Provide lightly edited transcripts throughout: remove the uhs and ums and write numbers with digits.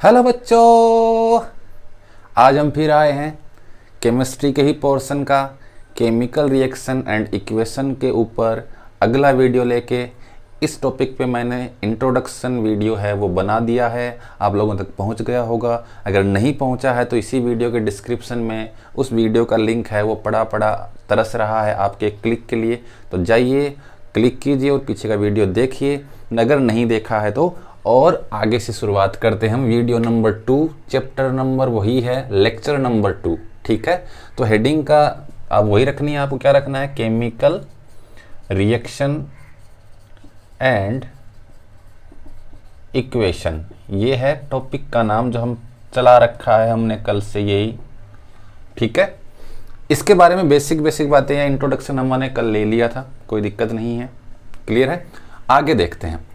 Hello बच्चों, आज हम फिर आए हैं केमिस्ट्री के ही पोर्शन का केमिकल रिएक्शन एंड इक्वेशन के ऊपर अगला वीडियो लेके। इस टॉपिक पे मैंने इंट्रोडक्शन वीडियो है वो बना दिया है, आप लोगों तक पहुंच गया होगा। अगर नहीं पहुंचा है तो इसी वीडियो के डिस्क्रिप्शन में उस वीडियो का लिंक है, वो पड़ा पड़ा तरस रहा है आपके क्लिक के लिए, तो जाइए क्लिक कीजिए और पीछे का वीडियो देखिए। अगर नहीं देखा है तो और आगे से शुरुआत करते हैं हम। वीडियो नंबर 2, चैप्टर नंबर वही है, लेक्चर नंबर 2, ठीक है। तो हेडिंग का आप वही रखनी है, आपको क्या रखना है, केमिकल रिएक्शन एंड इक्वेशन। ये है टॉपिक का नाम जो हम चला रखा है हमने कल से, यही, ठीक है। इसके बारे में बेसिक बातें या इंट्रोडक्शन हमने कल ले लिया था, कोई दिक्कत नहीं है, क्लियर है। आगे देखते हैं।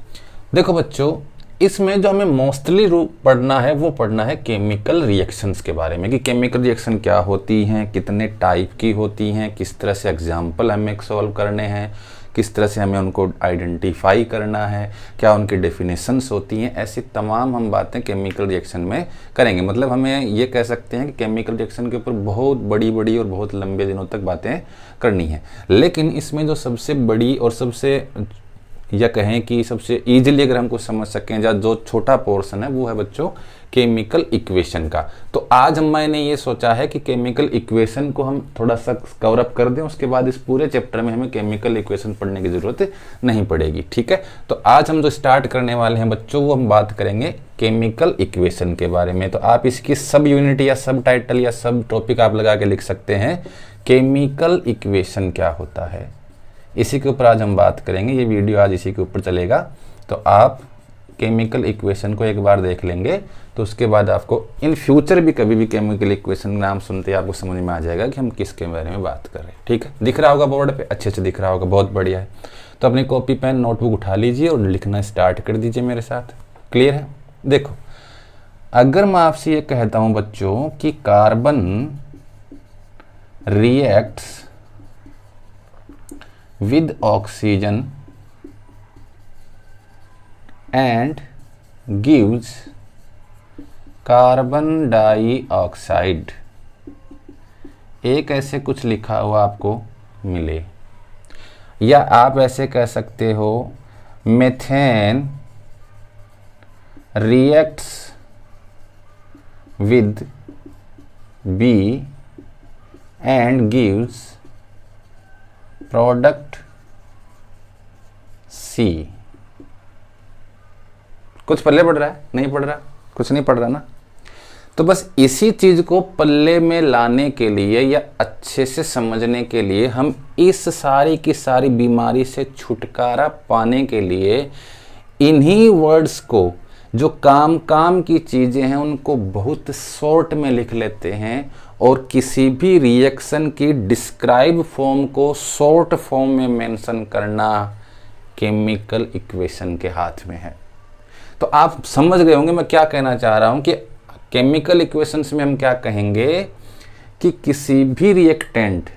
देखो बच्चों, इसमें जो हमें मोस्टली पढ़ना है वो पढ़ना है केमिकल रिएक्शंस के बारे में, कि केमिकल रिएक्शन क्या होती हैं, कितने टाइप की होती हैं, किस तरह से एग्जाम्पल हमें सॉल्व करने हैं, किस तरह से हमें उनको आइडेंटिफाई करना है, क्या उनकी डेफिनेशंस होती हैं। ऐसी तमाम हम बातें केमिकल रिएक्शन में करेंगे। मतलब हमें ये कह सकते हैं कि केमिकल रिएक्शन के ऊपर बहुत बड़ी और बहुत लंबे दिनों तक बातें करनी है। लेकिन इसमें जो सबसे बड़ी और सबसे, या कहें कि सबसे इजीली अगर हमको समझ सकें, या जो छोटा पोर्शन है, वो है बच्चों केमिकल इक्वेशन का। तो आज मैंने ये सोचा है कि केमिकल इक्वेशन को हम थोड़ा सा कवर अप कर दें, उसके बाद इस पूरे चैप्टर में हमें केमिकल इक्वेशन पढ़ने की जरूरत नहीं पड़ेगी, ठीक है। तो आज हम जो स्टार्ट करने वाले हैं बच्चों, वो हम बात करेंगे केमिकल इक्वेशन के बारे में। तो आप इसकी सब यूनिट या सब टाइटल या सब टॉपिक आप लगा के लिख सकते हैं, केमिकल इक्वेशन क्या होता है। इसी के ऊपर आज हम बात करेंगे, ये वीडियो आज इसी के ऊपर चलेगा। तो आप केमिकल इक्वेशन को एक बार देख लेंगे तो उसके बाद आपको इन फ्यूचर भी कभी भी केमिकल इक्वेशन नाम सुनते ही आपको समझ में आ जाएगा कि हम किसके बारे में बात कर रहे हैं, ठीक है। दिख रहा होगा बोर्ड पे, अच्छे से दिख रहा होगा, बहुत बढ़िया है। तो अपनी कॉपी पेन नोटबुक उठा लीजिए और लिखना स्टार्ट कर दीजिए मेरे साथ, क्लियर है। देखो, अगर मैं आपसे ये कहता हूँ बच्चों कि carbon reacts with oxygen and gives carbon dioxide, एक ऐसे कुछ लिखा हुआ आपको मिले, या आप ऐसे कह सकते हो methane reacts with B and gives product C. कुछ पल्ले पड़ रहा है, नहीं पड़ रहा, कुछ नहीं पड़ रहा ना। तो बस इसी चीज को पल्ले में लाने के लिए या अच्छे से समझने के लिए, हम इस सारी की सारी बीमारी से छुटकारा पाने के लिए इन्हीं वर्ड्स को, जो काम की चीजें हैं, उनको बहुत शॉर्ट में लिख लेते हैं, और किसी भी रिएक्शन की डिस्क्राइब फॉर्म को शॉर्ट फॉर्म में मेंशन करना केमिकल इक्वेशन के हाथ में है। तो आप समझ गए होंगे मैं क्या कहना चाह रहा हूं, कि केमिकल इक्वेशंस में हम क्या कहेंगे कि किसी भी रिएक्टेंट,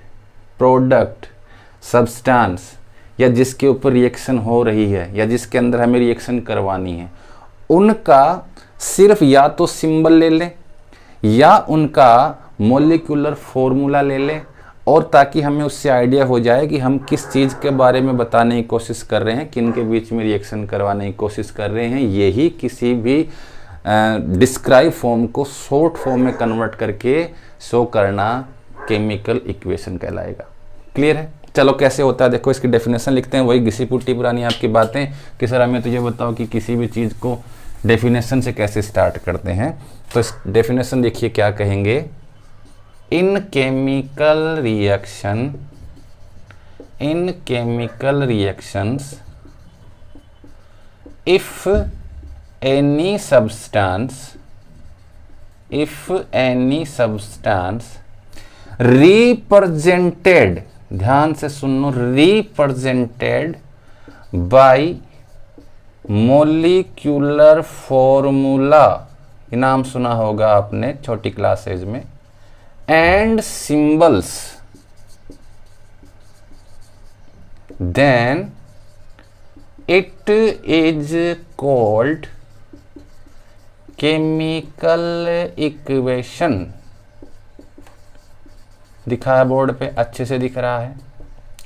प्रोडक्ट, सब्सटेंस, या जिसके ऊपर रिएक्शन हो रही है या जिसके अंदर हमें रिएक्शन करवानी है, उनका सिर्फ या तो सिंबल ले लें या उनका मॉलिक्यूलर फॉर्मूला ले लें, और ताकि हमें उससे आइडिया हो जाए कि हम किस चीज़ के बारे में बताने की कोशिश कर रहे हैं, किन के बीच में रिएक्शन करवाने की कोशिश कर रहे हैं। यही किसी भी डिस्क्राइब फॉर्म को शॉर्ट फॉर्म में कन्वर्ट करके शो करना केमिकल इक्वेशन कहलाएगा, क्लियर है। चलो कैसे होता है, देखो इसकी डेफिनेशन लिखते हैं, वही घिसी पुट्टी पुरानी आपकी बातें कि सर हमें तो ये बताओ कि किसी भी चीज़ को डेफिनेशन से कैसे स्टार्ट करते हैं। तो इस डेफिनेशन देखिए क्या कहेंगे, इन chemical reactions if any substance represented, ध्यान से सुनो, रिप्रेजेंटेड बाय मोलिक्यूलर फॉर्मूला, ये नाम सुना होगा आपने छोटी क्लासेज में, and symbols, then it is called chemical equation दिखा है बोर्ड पे, अच्छे से दिख रहा है।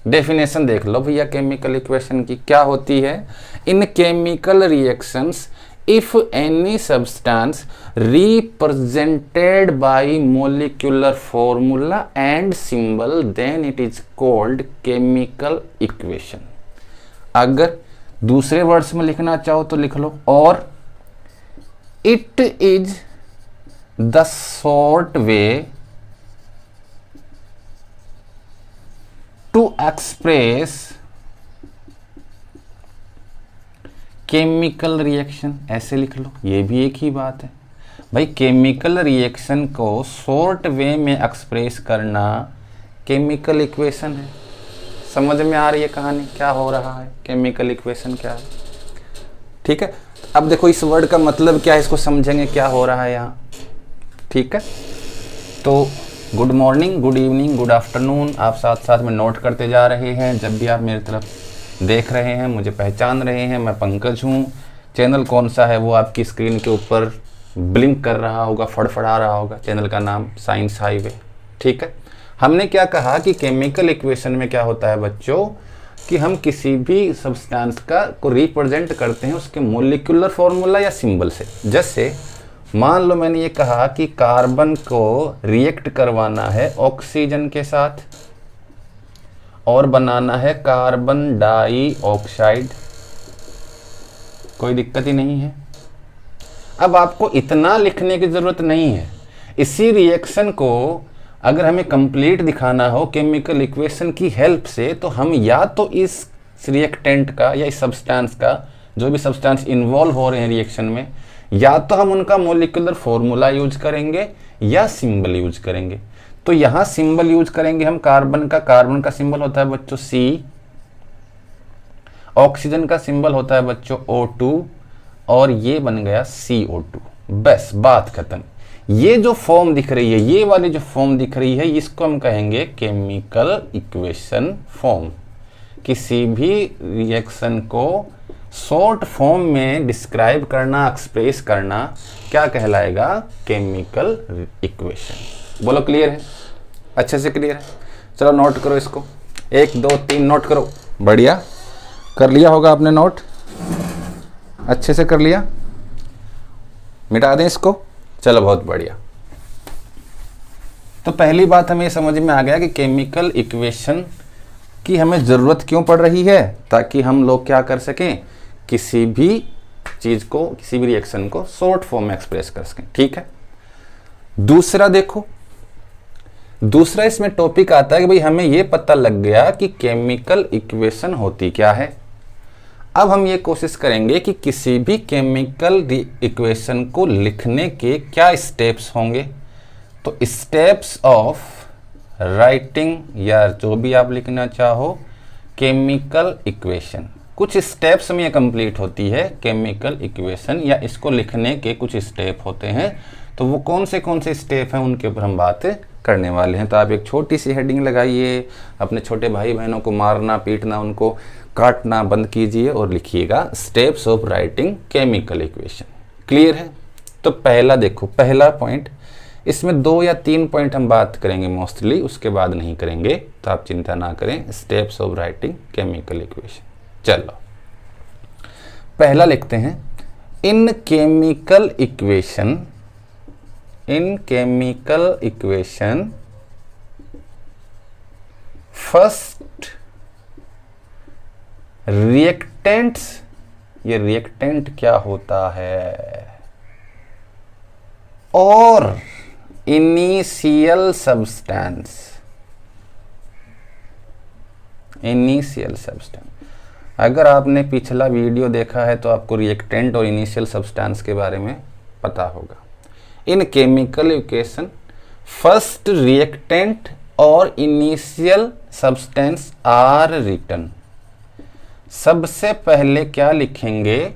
डेफिनेशन देख लो भैया केमिकल इक्वेशन की क्या होती है। In chemical reactions if any substance represented by molecular formula and symbol then it is called chemical equation. अगर दूसरे वर्ड्स में लिखना चाहो तो लिख लो, और it is the short way to express chemical reaction, ऐसे लिख लो, ये भी एक ही बात है भाई। केमिकल रिएक्शन को शॉर्ट वे में एक्सप्रेस करना केमिकल इक्वेशन है। समझ में आ रही है कहानी, क्या हो रहा है, केमिकल इक्वेशन क्या है। ठीक है, अब देखो इस वर्ड का मतलब क्या है, इसको समझेंगे क्या हो रहा है यहाँ। ठीक है, तो good morning, good evening, good afternoon, आप साथ साथ में नोट करते जा रहे हैं। जब भी आप मेरी तरफ देख रहे हैं, मुझे पहचान रहे हैं, मैं पंकज हूँ। चैनल कौन सा है वो आपकी स्क्रीन के ऊपर ब्लिंक कर रहा होगा, फड़फड़ा रहा होगा। चैनल का नाम साइंस हाईवे। ठीक है, हमने क्या कहा कि केमिकल इक्वेशन में क्या होता है बच्चों, कि हम किसी भी सब्सटेंस का को रिप्रेजेंट करते हैं उसके मोलिकुलर फॉर्मूला या सिंबल से। जैसे मान लो मैंने ये कहा कि कार्बन को रिएक्ट करवाना है ऑक्सीजन के साथ और बनाना है कार्बन डाइऑक्साइड, कोई दिक्कत ही नहीं है। अब आपको इतना लिखने की जरूरत नहीं है। इसी रिएक्शन को अगर हमें कंप्लीट दिखाना हो केमिकल इक्वेशन की हेल्प से, तो हम या तो इस रिएक्टेंट का या इस सब्सटेंस का, जो भी सब्सटेंस इन्वॉल्व हो रहे हैं रिएक्शन में, या तो हम उनका मोलिकुलर फॉर्मूला यूज करेंगे या सिंबल यूज करेंगे। तो यहां सिंबल यूज करेंगे हम कार्बन का सिंबल होता है बच्चों C, ऑक्सीजन का सिंबल होता है बच्चों O2, और ये बन गया CO2। बस बात खत्म। ये जो फॉर्म दिख रही है, ये वाली जो फॉर्म दिख रही है, इसको हम कहेंगे केमिकल इक्वेशन फॉर्म। किसी भी रिएक्शन को शॉर्ट फॉर्म में डिस्क्राइब करना, एक्सप्रेस करना क्या कहलाएगा, केमिकल इक्वेशन। बोलो क्लियर है, अच्छे से क्लियर है। चलो नोट करो इसको, 1 2 3 नोट करो। बढ़िया, कर लिया होगा आपने नोट, अच्छे से कर लिया। मिटा दें इसको, चलो बहुत बढ़िया। तो पहली बात हमें समझ में आ गया कि केमिकल इक्वेशन की हमें ज़रूरत क्यों पड़ रही है, ताकि हम लोग क्या कर सकें, किसी भी चीज़ को, किसी भी रिएक्शन को शॉर्ट फॉर्म में एक्सप्रेस कर सकें। ठीक है, दूसरा देखो, दूसरा इसमें टॉपिक आता है कि भाई हमें यह पता लग गया कि केमिकल इक्वेशन होती क्या है। अब हम ये कोशिश करेंगे कि किसी भी केमिकल इक्वेशन को लिखने के क्या स्टेप्स होंगे। तो स्टेप्स ऑफ राइटिंग, या जो भी आप लिखना चाहो, केमिकल इक्वेशन, कुछ स्टेप्स में कंप्लीट होती है केमिकल इक्वेशन, या इसको लिखने के कुछ स्टेप होते हैं। तो वो कौन से स्टेप हैं उनके ऊपर हम बात करने वाले हैं। तो आप एक छोटी सी हेडिंग लगाइए, अपने छोटे भाई बहनों को मारना पीटना, उनको काटना बंद कीजिए और लिखिएगा steps of writing chemical equation. Clear है? तो पहला देखो, पहला पॉइंट, इसमें 2 या 3 पॉइंट हम बात करेंगे मोस्टली, उसके बाद नहीं करेंगे, तो आप चिंता ना करें। Steps of writing chemical equation, चलो पहला लिखते हैं। इन केमिकल इक्वेशन फर्स्ट रिएक्टेंट्स, ये रिएक्टेंट क्या होता है, और इनिशियल सब्सटेंस, अगर आपने पिछला वीडियो देखा है तो आपको रिएक्टेंट और इनिशियल सब्सटेंस के बारे में पता होगा। इन केमिकल इक्वेशन फर्स्ट रिएक्टेंट और इनिशियल सब्सटेंस आर रिटन। सबसे पहले क्या लिखेंगे,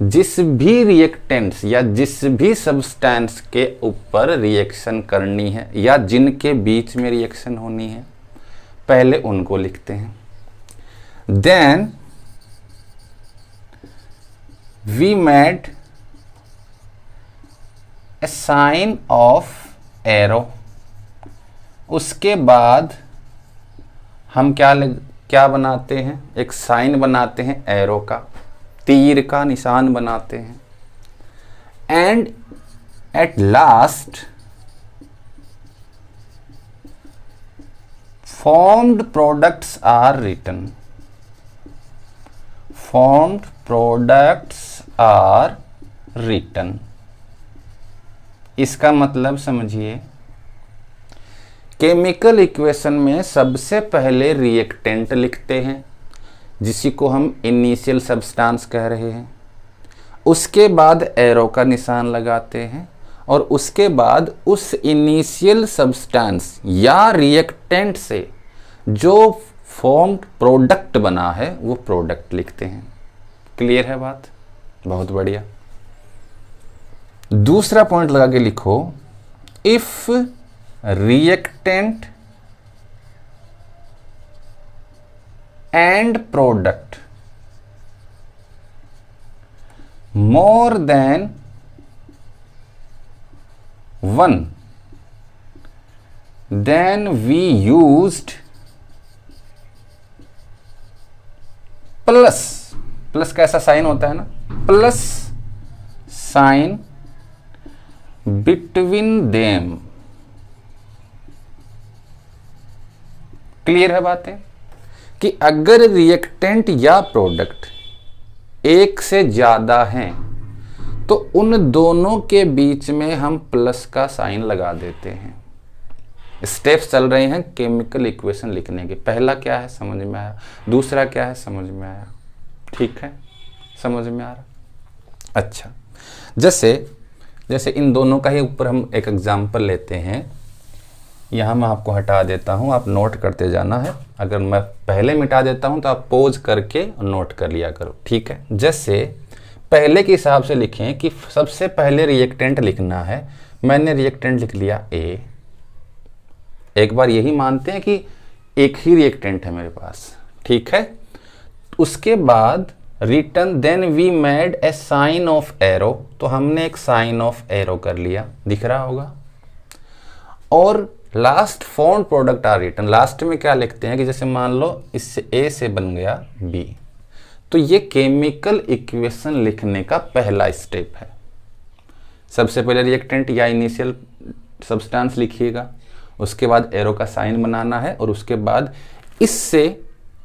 जिस भी रिएक्टेंट्स या जिस भी सब्सटेंस के ऊपर रिएक्शन करनी है या जिनके बीच में रिएक्शन होनी है, पहले उनको लिखते हैं। Then we made a sign of arrow, उसके बाद हम क्या बनाते हैं, एक साइन बनाते हैं एरो का, तीर का निशान बनाते हैं। And at last formed products are written, formed products are written। इसका मतलब समझिए, केमिकल इक्वेशन में सबसे पहले रिएक्टेंट लिखते हैं जिसी को हम इनिशियल सब्सटेंस कह रहे हैं, उसके बाद एरो का निशान लगाते हैं और उसके बाद उस इनिशियल सब्सटेंस या रिएक्टेंट से जो फॉर्म्ड प्रोडक्ट बना है वो प्रोडक्ट लिखते हैं। क्लियर है बात? बहुत बढ़िया। दूसरा पॉइंट लगा के लिखो, if reactant and product more than 1 then we used plus, plus का ऐसा साइन होता है ना, plus sign between them. Clear है बातें? कि अगर रिएक्टेंट या प्रोडक्ट एक से ज्यादा हैं तो उन दोनों के बीच में हम प्लस का साइन लगा देते हैं। स्टेप्स चल रहे हैं केमिकल इक्वेशन लिखने के। पहला क्या है समझ में आया, दूसरा क्या है समझ में आया, ठीक है, समझ में आ रहा। अच्छा, जैसे इन दोनों का ही ऊपर हम एक एग्जांपल लेते हैं। यहाँ मैं आपको हटा देता हूँ, आप नोट करते जाना है। अगर मैं पहले मिटा देता हूँ तो आप पोज करके नोट कर लिया करो, ठीक है। जैसे पहले के हिसाब से लिखें कि सबसे पहले रिएक्टेंट लिखना है। मैंने रिएक्टेंट लिख लिया ए। एक बार यही मानते हैं कि एक ही रिएक्टेंट है मेरे पास, ठीक है। उसके बाद return, then we made a sign of arrow, तो हमने एक साइन ऑफ एरो कर लिया, दिख रहा होगा। और last formed product are return, लास्ट में क्या लिखते हैं कि जैसे मान लो इससे ए से बन गया बी, तो ये केमिकल इक्वेशन लिखने का पहला स्टेप है। सबसे पहले रिएक्टेंट या इनिशियल सब्सटेंस लिखिएगा, उसके बाद एरो का साइन बनाना है और उसके बाद इससे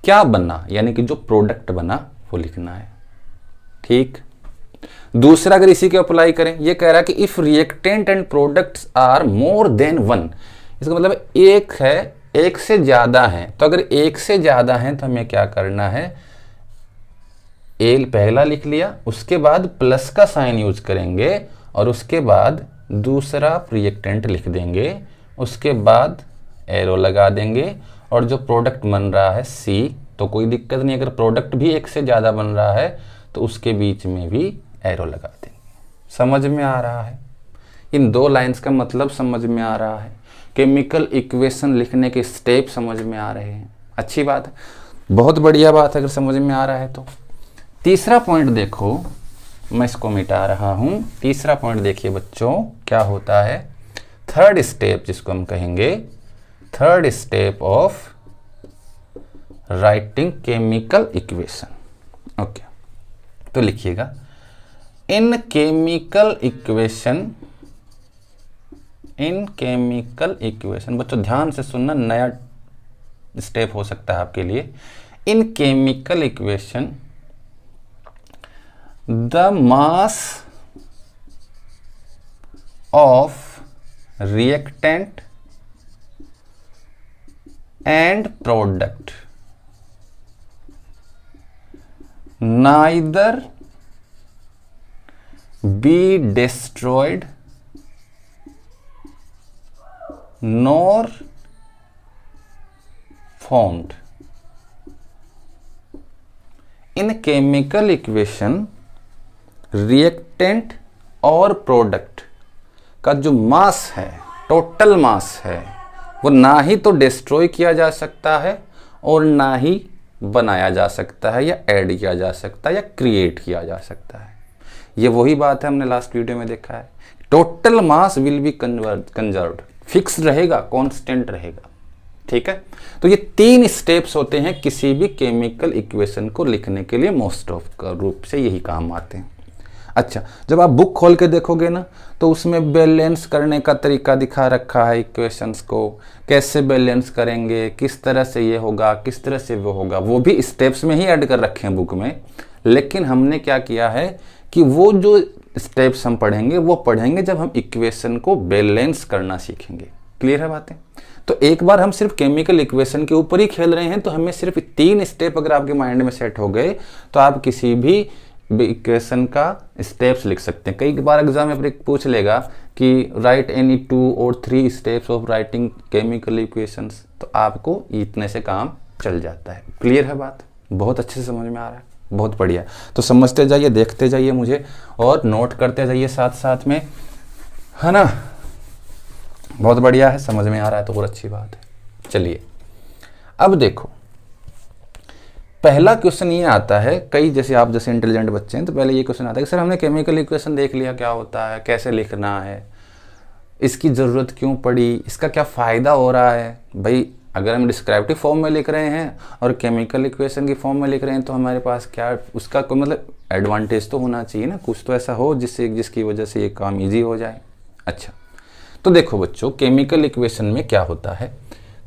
क्या बना यानी कि जो प्रोडक्ट बना वो लिखना है, ठीक। दूसरा अगर इसी के अप्लाई करें, ये कह रहा है कि if reactant and products are more than 1, इसका मतलब एक है, एक से ज्यादा है। तो अगर एक से ज्यादा है तो हमें क्या करना है, ए पहला लिख लिया, उसके बाद प्लस का साइन यूज करेंगे और उसके बाद दूसरा रिएक्टेंट लिख देंगे, उसके बाद एरो लगा देंगे और जो प्रोडक्ट बन रहा है सी, तो कोई दिक्कत नहीं। अगर प्रोडक्ट भी एक से ज़्यादा बन रहा है तो उसके बीच में भी एरो लगा देंगे। समझ में आ रहा है? इन दो लाइंस का मतलब समझ में आ रहा है, केमिकल इक्वेशन लिखने के स्टेप समझ में आ रहे हैं। अच्छी बात है, बहुत बढ़िया बात है अगर समझ में आ रहा है तो। तीसरा पॉइंट देखो, मैं इसको मिटा रहा हूँ। तीसरा पॉइंट देखिए बच्चों, क्या होता है, थर्ड स्टेप जिसको हम कहेंगे, third step of writing chemical equation. Okay, तो लिखिएगा, इन केमिकल इक्वेशन, इन केमिकल इक्वेशन, बच्चों ध्यान से सुनना, नया स्टेप हो सकता है आपके लिए। इन chemical equation the mass of reactant and product neither be destroyed nor formed। in chemical equation reactant और प्रोडक्ट का जो मास है, टोटल मास है, वो ना ही तो डिस्ट्रॉय किया जा सकता है और ना ही बनाया जा सकता है या ऐड किया जा सकता है या क्रिएट किया जा सकता है। ये वही बात है हमने लास्ट वीडियो में देखा है, total mass will be conserved, fix रहेगा, कांस्टेंट रहेगा। ठीक है, तो ये 3 स्टेप्स होते हैं किसी भी केमिकल इक्वेशन को लिखने के लिए, मोस्ट ऑफ का रूप से यही काम आते हैं। अच्छा, जब आप बुक खोल के देखोगे ना तो उसमें बैलेंस करने का तरीका दिखा रखा है, इक्वेशंस को कैसे बैलेंस करेंगे, किस तरह से ये होगा, किस तरह से वो होगा, वो भी स्टेप्स में ही ऐड कर रखे हैं बुक में। लेकिन हमने क्या किया है कि वो जो स्टेप्स हम पढ़ेंगे वो पढ़ेंगे जब हम इक्वेशन को बैलेंस करना सीखेंगे। क्लियर है बातें? तो एक बार हम सिर्फ केमिकल इक्वेशन के ऊपर ही खेल रहे हैं, तो हमें सिर्फ 3 स्टेप अगर आपके माइंड में सेट हो गए तो आप किसी भी इक्वेशन का स्टेप्स लिख सकते हैं। कई बार एग्जाम में पूछ लेगा कि राइट एनी 2 और 3 steps of writing chemical equations, तो आपको इतने से काम चल जाता है। क्लियर है बात? बहुत अच्छे से समझ में आ रहा है, बहुत बढ़िया। तो समझते जाइए, देखते जाइए मुझे, और नोट करते जाइए साथ साथ में, है ना? बहुत बढ़िया है, समझ में आ रहा है तो और अच्छी बात है। चलिए अब देखो, पहला क्वेश्चन ये आता है, कई जैसे आप जैसे इंटेलिजेंट बच्चे हैं तो पहले ये क्वेश्चन आता है कि सर हमने केमिकल इक्वेशन देख लिया, क्या होता है, कैसे लिखना है, इसकी ज़रूरत क्यों पड़ी, इसका क्या फ़ायदा हो रहा है। भाई अगर हम डिस्क्रिप्टिव फॉर्म में लिख रहे हैं और केमिकल इक्वेशन की फॉर्म में लिख रहे हैं तो हमारे पास क्या उसका कोई मतलब एडवांटेज तो होना चाहिए ना, कुछ तो ऐसा हो जिसकी वजह से ये काम ईजी हो जाए। अच्छा, तो देखो बच्चों, केमिकल इक्वेशन में क्या होता है,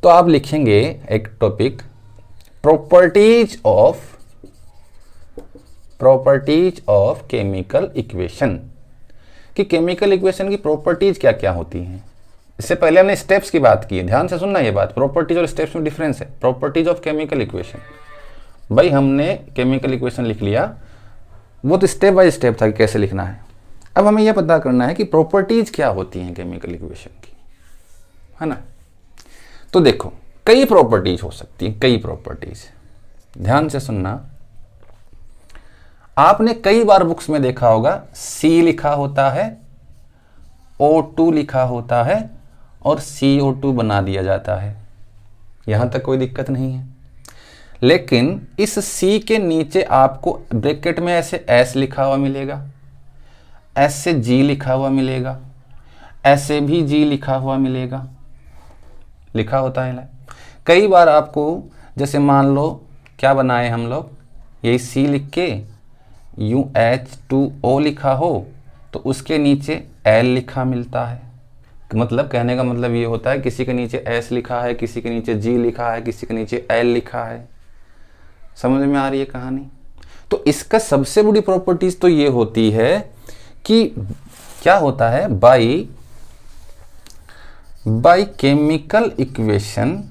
तो आप लिखेंगे एक topic, properties of chemical equation, कि केमिकल इक्वेशन की प्रॉपर्टीज क्या क्या होती हैं। इससे पहले हमने स्टेप्स की बात की है, ध्यान से सुनना ये बात, प्रॉपर्टीज और स्टेप्स में डिफरेंस है। प्रॉपर्टीज ऑफ केमिकल इक्वेशन, भाई हमने केमिकल इक्वेशन लिख लिया, वो तो स्टेप बाय स्टेप था कि कैसे लिखना है। अब हमें यह पता करना है कि प्रॉपर्टीज क्या होती हैं केमिकल इक्वेशन की, है ना? तो देखो, कई प्रॉपर्टीज हो सकती हैं, कई प्रॉपर्टीज, ध्यान से सुनना। आपने कई बार बुक्स में देखा होगा C लिखा होता है, O2 लिखा होता है और CO2 बना दिया जाता है, यहां तक कोई दिक्कत नहीं है। लेकिन इस C के नीचे आपको ब्रैकेट में ऐसे S लिखा हुआ मिलेगा, S से G लिखा हुआ मिलेगा, ऐसे भी G लिखा हुआ मिलेगा, लिखा होता है। कई बार आपको जैसे मान लो क्या बनाए हम लोग, यही C लिख के UH2O लिखा हो तो उसके नीचे L लिखा मिलता है। मतलब कहने का मतलब ये होता है किसी के नीचे S लिखा है, किसी के नीचे G लिखा है, किसी के नीचे L लिखा है। समझ में आ रही है कहानी? तो इसका सबसे बड़ी प्रॉपर्टीज तो ये होती है कि क्या होता है, by chemical equation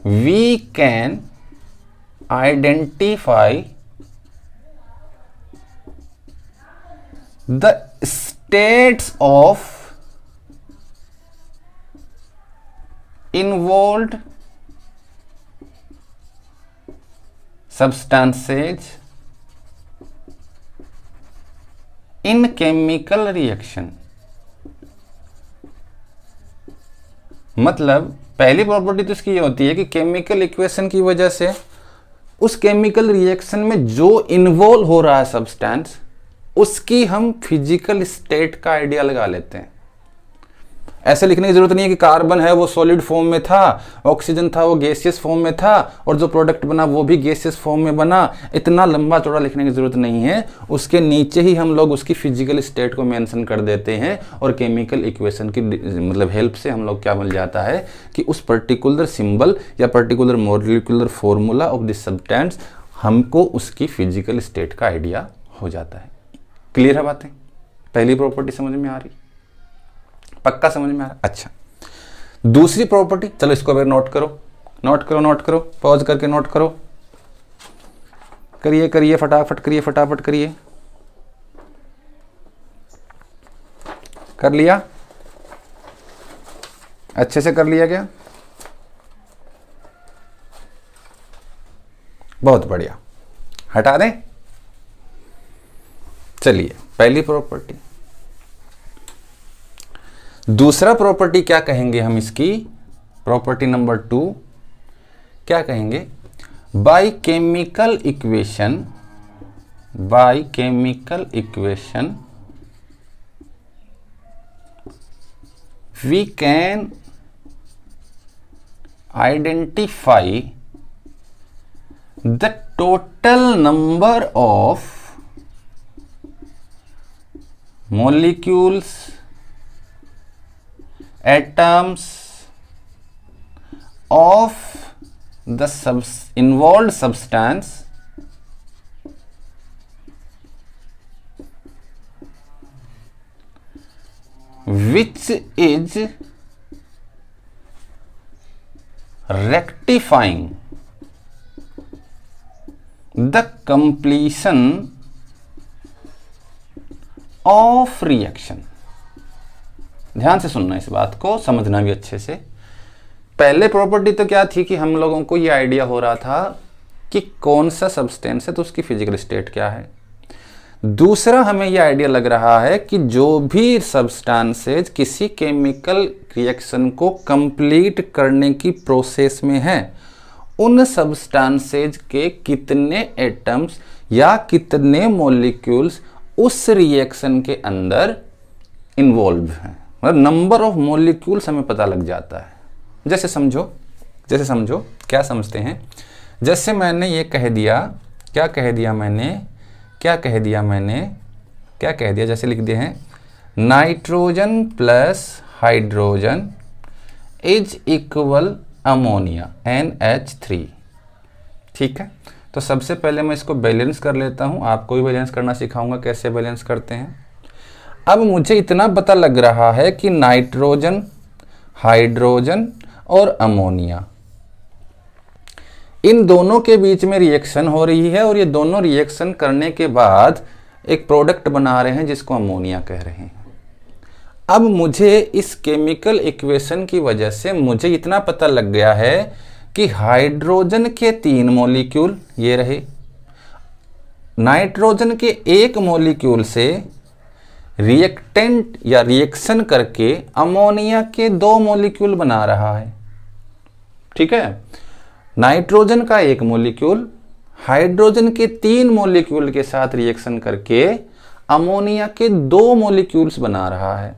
we can identify the states of involved substances in chemical reaction। मतलब पहली प्रॉपर्टी तो इसकी ये होती है कि केमिकल इक्वेशन की वजह से उस केमिकल रिएक्शन में जो इन्वॉल्व हो रहा है सब्सटेंस, उसकी हम फिजिकल स्टेट का आइडिया लगा लेते हैं। ऐसे लिखने की जरूरत नहीं है कि कार्बन है वो सॉलिड फॉर्म में था, ऑक्सीजन था वो गैसियस फॉर्म में था, और जो प्रोडक्ट बना वो भी गैसियस फॉर्म में बना। इतना लंबा चौड़ा लिखने की जरूरत नहीं है, उसके नीचे ही हम लोग उसकी फिजिकल स्टेट को मेंशन कर देते हैं, और केमिकल इक्वेशन की मतलब हेल्प से हम लोग क्या मिल जाता है कि उस पर्टिकुलर सिंबल या particular molecular formula of this substance हमको उसकी फिजिकल स्टेट का आइडिया हो जाता है। क्लियर है बातें? पहली प्रॉपर्टी समझ में आ रही? पक्का समझ में आ रहा? अच्छा, दूसरी प्रॉपर्टी, चलो इसको अगर नोट करो, पॉज करके नोट करो, करिए फटाफट करिए। कर लिया? अच्छे से कर लिया क्या? बहुत बढ़िया, हटा दें। चलिए, पहली प्रॉपर्टी। दूसरा प्रॉपर्टी क्या कहेंगे हम इसकी? प्रॉपर्टी नंबर 2 क्या कहेंगे? By chemical equation by chemical equation we can identify the total number of molecules, atoms of the involved substance which is rectifying the completion of reaction। ध्यान से सुनना, इस बात को समझना भी अच्छे से। पहले प्रॉपर्टी तो क्या थी कि हम लोगों को ये आइडिया हो रहा था कि कौन सा सब्सटेंस है तो उसकी फिजिकल स्टेट क्या है। दूसरा हमें यह आइडिया लग रहा है कि जो भी सब्सटेंसेज किसी केमिकल रिएक्शन को कंप्लीट करने की प्रोसेस में है, उन सब्सटेंसेज के कितने एटम्स या कितने मॉलिक्यूल्स उस रिएक्शन के अंदर इन्वॉल्व हैं, मतलब नंबर ऑफ मॉलिक्यूल्स हमें पता लग जाता है। जैसे समझो क्या समझते हैं, जैसे मैंने ये कह दिया, क्या कह दिया, जैसे लिख दिए हैं nitrogen plus hydrogen is equal ammonia NH3। ठीक है, तो सबसे पहले मैं इसको बैलेंस कर लेता हूं, आपको भी बैलेंस करना सिखाऊंगा कैसे बैलेंस करते हैं। अब मुझे इतना पता लग रहा है कि नाइट्रोजन, हाइड्रोजन और अमोनिया, इन दोनों के बीच में रिएक्शन हो रही है और ये दोनों रिएक्शन करने के बाद एक प्रोडक्ट बना रहे हैं जिसको अमोनिया कह रहे हैं। अब मुझे इस केमिकल इक्वेशन की वजह से मुझे इतना पता लग गया है कि हाइड्रोजन के 3 मॉलिक्यूल ये रहे, नाइट्रोजन के 1 मॉलिक्यूल से रिएक्टेंट या रिएक्शन करके अमोनिया के 2 मॉलिक्यूल बना रहा है। ठीक है, नाइट्रोजन का 1 मॉलिक्यूल हाइड्रोजन के 3 मॉलिक्यूल के साथ रिएक्शन करके अमोनिया के 2 मॉलिक्यूल्स बना रहा है।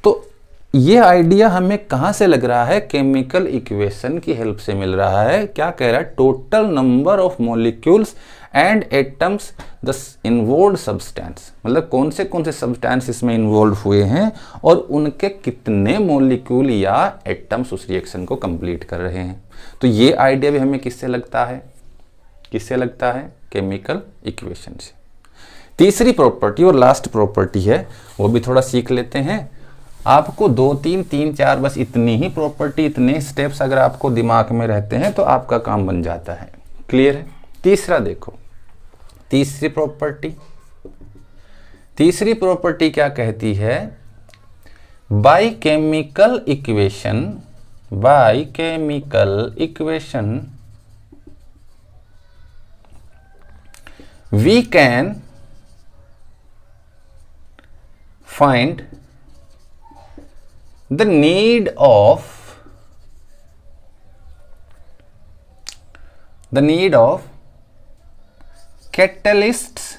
तो ये आइडिया हमें कहां से लग रहा है? केमिकल इक्वेशन की हेल्प से मिल रहा है। क्या कह रहा है? Total number of molecules and atoms the involved substance, मतलब कौन से सब्सटेंस इसमें इन्वॉल्व हुए हैं और उनके कितने मॉलिक्यूल या एटम्स उस रिएक्शन को कंप्लीट कर रहे हैं। तो ये आइडिया भी हमें किससे लगता है? केमिकल इक्वेशन से। तीसरी प्रॉपर्टी और लास्ट प्रॉपर्टी है, वो भी थोड़ा सीख लेते हैं। आपको 2, 3, 3, 4 बस इतनी ही प्रॉपर्टी, इतने स्टेप्स अगर आपको दिमाग में रहते हैं तो आपका काम बन जाता है। क्लियर है? तीसरा देखो, तीसरी प्रॉपर्टी क्या कहती है? By chemical equation we can find the need of catalysts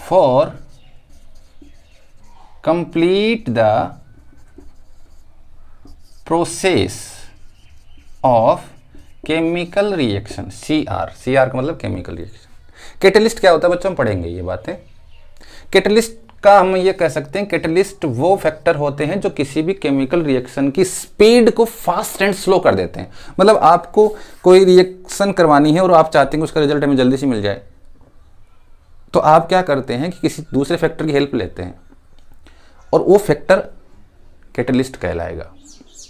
for complete the process of chemical reaction. CR का मतलब केमिकल रिएक्शन। कैटलिस्ट क्या होता है बच्चों, हम पढ़ेंगे ये बातें। कैटलिस्ट का हम ये कह सकते हैं, कैटलिस्ट वो फैक्टर होते हैं जो किसी भी केमिकल रिएक्शन की स्पीड को फास्ट एंड स्लो कर देते हैं। मतलब आपको कोई रिएक्शन करवानी है और आप चाहते हैं कि उसका रिजल्ट हमें जल्दी से मिल जाए, तो आप क्या करते हैं कि किसी दूसरे फैक्टर की हेल्प लेते हैं और वो फैक्टर कैटलिस्ट कहलाएगा।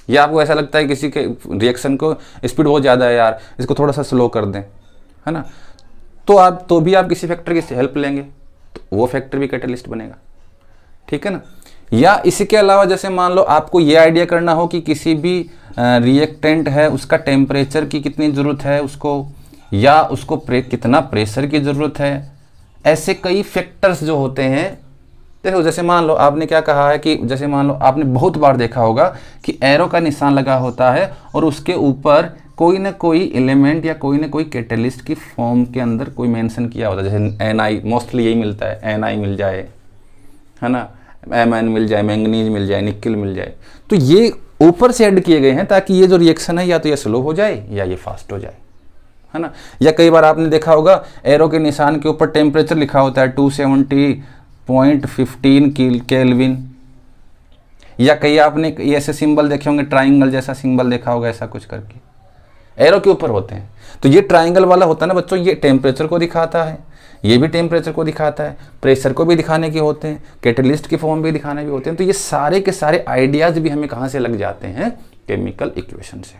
या आपको ऐसा लगता है किसी के रिएक्शन को स्पीड बहुत ज़्यादा है यार, इसको थोड़ा सा स्लो कर दें, है ना, तो भी आप किसी फैक्टर की हेल्प लेंगे तो वो फैक्टर भी कैटलिस्ट बनेगा। ठीक है ना। या इसी के अलावा जैसे मान लो आपको ये आइडिया करना हो कि किसी भी रिएक्टेंट है उसका टेम्परेचर की कितनी ज़रूरत है उसको, या उसको कितना प्रेशर की ज़रूरत है। ऐसे कई फैक्टर्स जो होते हैं, देखो जैसे मान लो आपने क्या कहा है कि जैसे मान लो आपने बहुत बार देखा होगा कि एरो का निशान लगा होता है और उसके ऊपर कोई ना कोई एलिमेंट या कोई ना कोई कैटलिस्ट की फॉर्म के अंदर कोई मेंशन किया होता है। जैसे Na, मोस्टली यही मिलता है, Na मिल जाए, है ना, Mn मिल जाए, मैंगनीज मिल जाए, निकल मिल जाए। तो ये ऊपर से ऐड किए गए हैं ताकि ये जो रिएक्शन है या तो ये स्लो हो जाए या ये फास्ट हो जाए, है ना। या कई बार आपने देखा होगा एरो के निशान के ऊपर टेम्परेचर लिखा होता है 270.15 केल्विन, या कई आपने ऐसे सिंबल देखे होंगे, ट्राइंगल जैसा सिंबल देखा होगा, ऐसा कुछ करके एरो के ऊपर होते हैं। तो ये ट्राइंगल वाला होता है ना बच्चों, ये टेम्परेचर को दिखाता है, ये भी टेम्परेचर को दिखाता है, प्रेशर को भी दिखाने के होते हैं, कैटलिस्ट की फॉर्म भी दिखाने भी होते हैं। तो ये सारे के सारे आइडियाज भी हमें कहाँ से लग जाते हैं, केमिकल इक्वेशन से।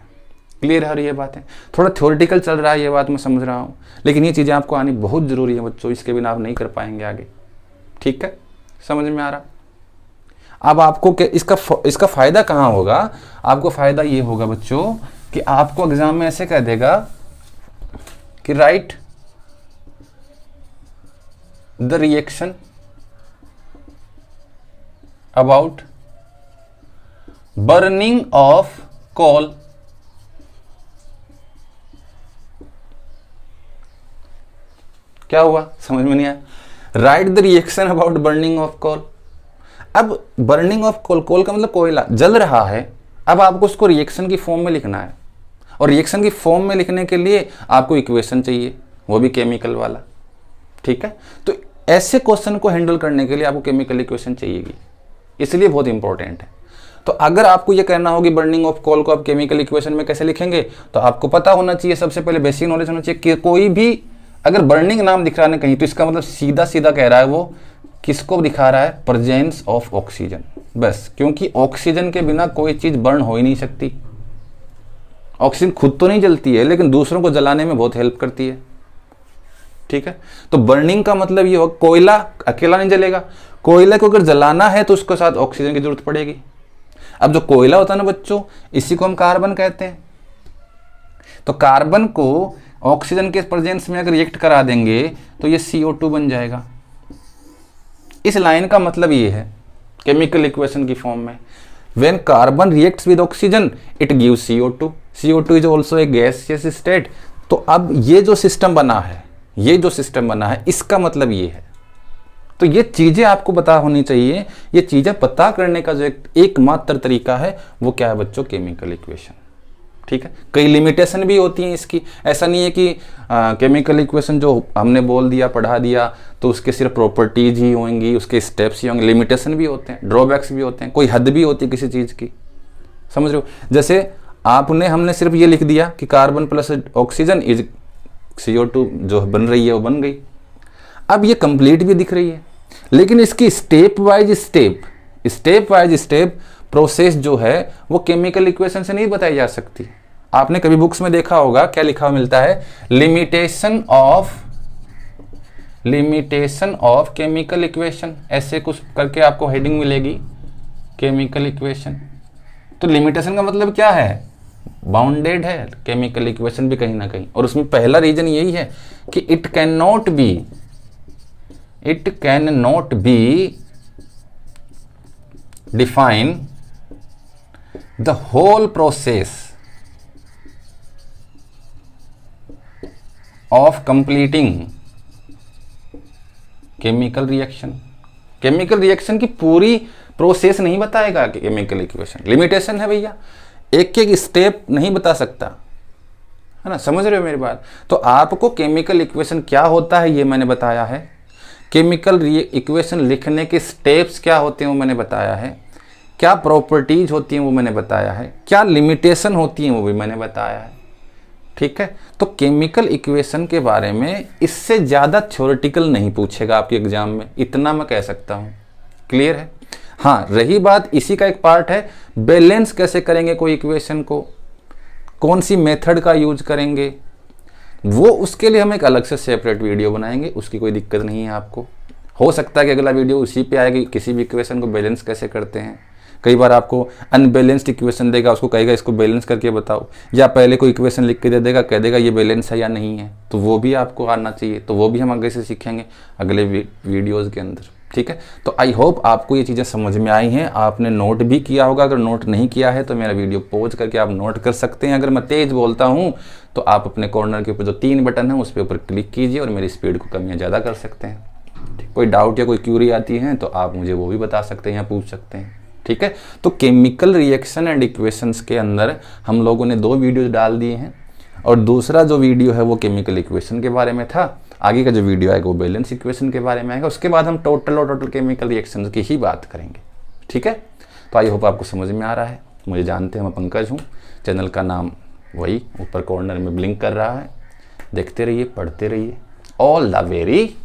क्लियर है ये बातें? थोड़ा थ्योरेटिकल चल रहा है ये बात, मैं समझ रहा हूँ, लेकिन ये चीज़ें आपको आनी बहुत ज़रूरी है बच्चों, इसके बिना आप नहीं कर पाएंगे आगे। ठीक है, समझ में आ रहा? अब आपको इसका फ़ायदा कहाँ होगा? आपको फ़ायदा ये होगा बच्चों कि आपको एग्जाम में ऐसे कह देगा कि write the reaction about burning of coal क्या हुआ, समझ में नहीं आया? Write the reaction about burning of coal. अब बर्निंग ऑफ कोल, कोल का मतलब कोयला जल रहा है, अब आपको उसको रिएक्शन की फॉर्म में लिखना है, और रिएक्शन की फॉर्म में लिखने के लिए आपको इक्वेशन चाहिए, वो भी केमिकल वाला। ठीक है, तो ऐसे क्वेश्चन को हैंडल करने के लिए आपको केमिकल इक्वेशन चाहिएगी, इसलिए बहुत इंपॉर्टेंट है। तो अगर आपको ये कहना हो कि बर्निंग ऑफ कोल को आप केमिकल इक्वेशन में कैसे लिखेंगे, तो आपको पता होना चाहिए, सबसे पहले बेसिक नॉलेज होना चाहिए कि कोई भी अगर बर्निंग नाम दिख रहा है कहीं, तो इसका मतलब सीधा सीधा कह रहा है वो किसको दिखा रहा है, प्रेजेंस ऑफ ऑक्सीजन, बस। क्योंकि ऑक्सीजन के बिना कोई चीज बर्न हो ही नहीं सकती। ऑक्सीजन खुद तो नहीं जलती है, लेकिन दूसरों को जलाने में बहुत हेल्प करती है। ठीक है, तो बर्निंग का मतलब ये हो, कोयला अकेला नहीं जलेगा, कोयला को अगर जलाना है तो उसके साथ ऑक्सीजन की जरूरत पड़ेगी। अब जो कोयला होता है ना बच्चों, इसी को हम कार्बन कहते हैं। तो कार्बन को ऑक्सीजन के प्रेजेंस में अगर रिएक्ट करा देंगे तो ये CO2 बन जाएगा। इस लाइन का मतलब ये है केमिकल इक्वेशन की फॉर्म में, when carbon reacts with oxygen it gives CO2, CO2 is also a gaseous state. तो अब ये जो सिस्टम बना है, इसका मतलब ये है। तो ये चीजें आपको पता होनी चाहिए। ये चीजें पता करने का जो एकमात्र तरीका है वो क्या है बच्चों, केमिकल इक्वेशन। ठीक है, कई लिमिटेशन भी होती हैं इसकी। ऐसा नहीं है कि केमिकल इक्वेशन जो हमने बोल दिया, पढ़ा दिया, तो उसके सिर्फ प्रॉपर्टीज ही होंगी, उसके स्टेप्स ही होंगे। लिमिटेशन भी होते हैं, ड्रॉबैक्स भी होते हैं, कोई हद भी होती है किसी चीज़ की, समझ रहे हो? जैसे हमने सिर्फ ये लिख दिया कि carbon plus oxygen is CO2 जो बन रही है वो बन गई। अब ये कंप्लीट भी दिख रही है, लेकिन इसकी स्टेप वाइज स्टेप प्रोसेस जो है वो केमिकल इक्वेशन से नहीं बताई जा सकती। आपने कभी बुक्स में देखा होगा क्या लिखा हुआ मिलता है, लिमिटेशन ऑफ केमिकल इक्वेशन, ऐसे कुछ करके आपको हेडिंग मिलेगी, केमिकल इक्वेशन। तो लिमिटेशन का मतलब क्या है, बाउंडेड है केमिकल इक्वेशन भी कहीं ना कहीं। और उसमें पहला रीजन यही है कि it can not be define the whole process of completing chemical reaction की पूरी प्रोसेस नहीं बताएगा केमिकल इक्वेशन। लिमिटेशन है भैया, एक एक स्टेप नहीं बता सकता, है ना, समझ रहे हो मेरी बात? तो आपको केमिकल इक्वेशन क्या होता है ये मैंने बताया है, केमिकल इक्वेशन लिखने के स्टेप्स क्या होते हैं वो मैंने बताया है, क्या प्रॉपर्टीज होती हैं वो मैंने बताया है, क्या लिमिटेशन होती हैं वो भी मैंने बताया है। ठीक है, तो केमिकल इक्वेशन के बारे में इससे ज़्यादा थ्योरेटिकल नहीं पूछेगा आपके एग्जाम में, इतना मैं कह सकता हूँ। क्लियर है? हाँ, रही बात इसी का एक पार्ट है बैलेंस कैसे करेंगे कोई इक्वेशन को, कौन सी मेथड का यूज करेंगे, वो उसके लिए हम एक अलग से सेपरेट वीडियो बनाएंगे, उसकी कोई दिक्कत नहीं है आपको। हो सकता है कि अगला वीडियो उसी पे आएगी, किसी भी इक्वेशन को बैलेंस कैसे करते हैं। कई बार आपको अनबैलेंस्ड इक्वेशन देगा, उसको कहेगा इसको बैलेंस करके बताओ, या पहले कोई इक्वेशन लिख के दे देगा, कह देगा ये बैलेंस है या नहीं है, तो वो भी आपको आना चाहिए। तो वो भी हम आगे से सीखेंगे अगले वीडियोज़ के अंदर। ठीक है, तो आई होप आपको ये चीज़ें समझ में आई हैं, आपने नोट भी किया होगा। अगर नोट नहीं किया है तो मेरा वीडियो पॉज करके आप नोट कर सकते हैं। अगर मैं तेज़ बोलता हूँ तो आप अपने कॉर्नर के ऊपर जो 3 बटन है उस पर ऊपर क्लिक कीजिए और मेरी स्पीड को कम या ज़्यादा कर सकते हैं। कोई डाउट या कोई क्यूरी आती है तो आप मुझे वो भी बता सकते हैं या पूछ सकते हैं। ठीक है, तो केमिकल रिएक्शन एंड इक्वेशंस के अंदर हम लोगों ने 2 वीडियो डाल दिए हैं और दूसरा जो वीडियो है वो केमिकल इक्वेशन के बारे में था। आगे का जो वीडियो आएगा वो बैलेंस इक्वेशन के बारे में आएगा। उसके बाद हम टोटल केमिकल रिएक्शंस की ही बात करेंगे। ठीक है, तो आई होप आपको समझ में आ रहा है। मुझे जानते हैं, मैं पंकज हूँ। चैनल का नाम वही ऊपर कॉर्नर में ब्लिंक कर रहा है। देखते रहिए, पढ़ते रहिए। All the very